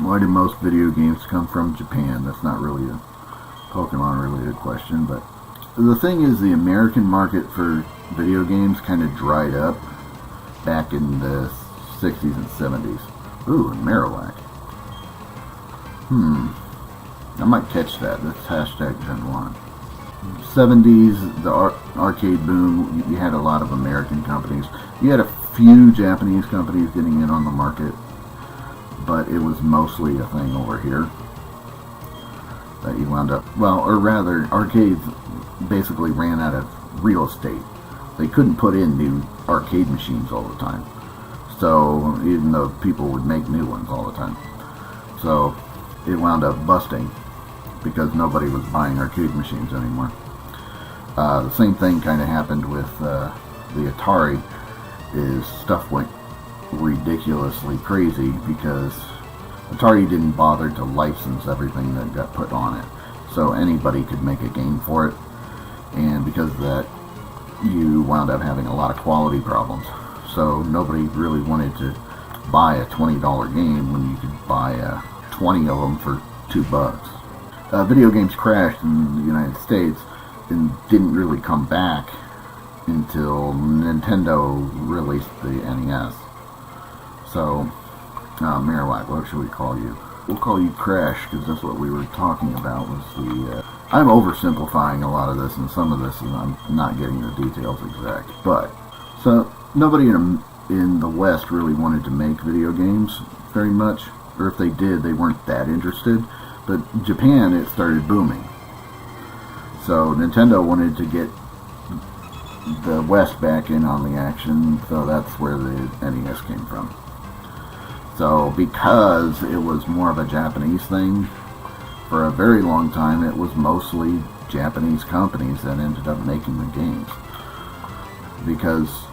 Why do most video games come from Japan? That's not really a Pokemon related question, but the thing is, the American market for video games kind of dried up back in the 60s and 70s. Ooh, and Marowak. I might catch that. That's hashtag Gen 1. 70s, the arcade boom, you had a lot of American companies. You had a few Japanese companies getting in on the market, but it was mostly a thing over here that you wound up, well, or rather, arcades basically ran out of real estate. They couldn't put in new arcade machines all the time. So, even though people would make new ones all the time. So, it wound up busting because nobody was buying arcade machines anymore. The same thing kind of happened with the Atari. Is stuff went ridiculously crazy because Atari didn't bother to license everything that got put on it. So anybody could make a game for it. And because of that, you wound up having a lot of quality problems. So nobody really wanted to buy a $20 game when you could buy 20 of them for $2. Video games crashed in the United States and didn't really come back until Nintendo released the NES. So, Marowak, what should we call you? We'll call you Crash, because that's what we were talking about, was the... I'm oversimplifying a lot of this, and some of this, and I'm not getting the details exact. But, so, nobody in the West really wanted to make video games very much, or if they did, they weren't that interested. But Japan, it started booming. So Nintendo wanted to get the West back in on the action, so that's where the NES came from. So because it was more of a Japanese thing, for a very long time it was mostly Japanese companies that ended up making the games. Because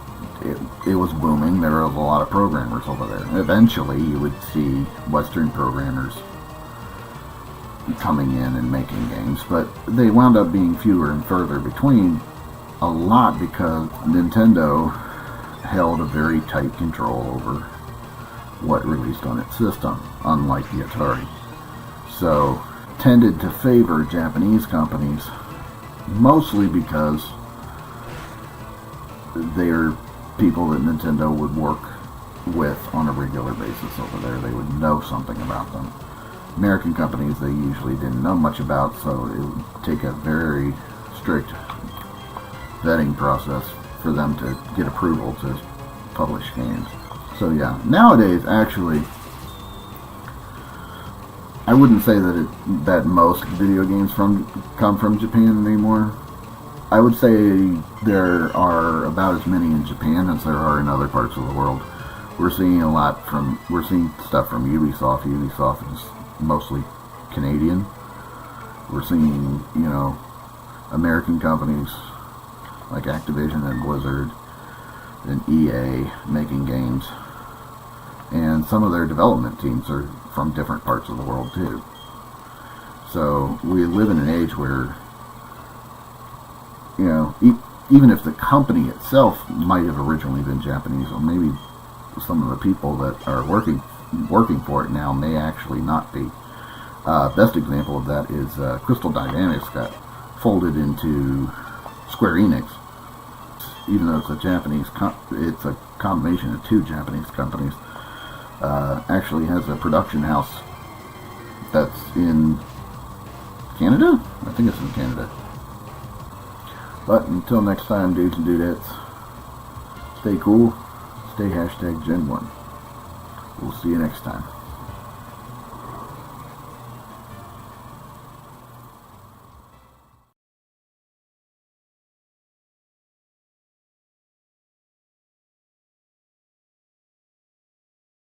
it was booming, there was a lot of programmers over there. Eventually you would see Western programmers coming in and making games, but they wound up being fewer and further between, a lot because Nintendo held a very tight control over what released on its system, unlike the Atari. So, tended to favor Japanese companies, mostly because they're people that Nintendo would work with on a regular basis over there. They would know something about them. American companies they usually didn't know much about, so it would take a very strict vetting process for them to get approval to publish games. So yeah, nowadays actually I wouldn't say that most video games come from Japan anymore. I would say there are about as many in Japan as there are in other parts of the world. We're seeing stuff from Ubisoft. Ubisoft is mostly Canadian. We're seeing, American companies like Activision and Blizzard and EA making games. And some of their development teams are from different parts of the world too. So we live in an age where, even if the company itself might have originally been Japanese, or maybe some of the people that are working for it now may actually not be. Best example of that is Crystal Dynamics got folded into Square Enix. Even though it's it's a combination of two Japanese companies. Actually has a production house that's in Canada? I think it's in Canada. But until next time, dudes and dudettes, stay cool, stay hashtag Gen 1. We'll see you next time.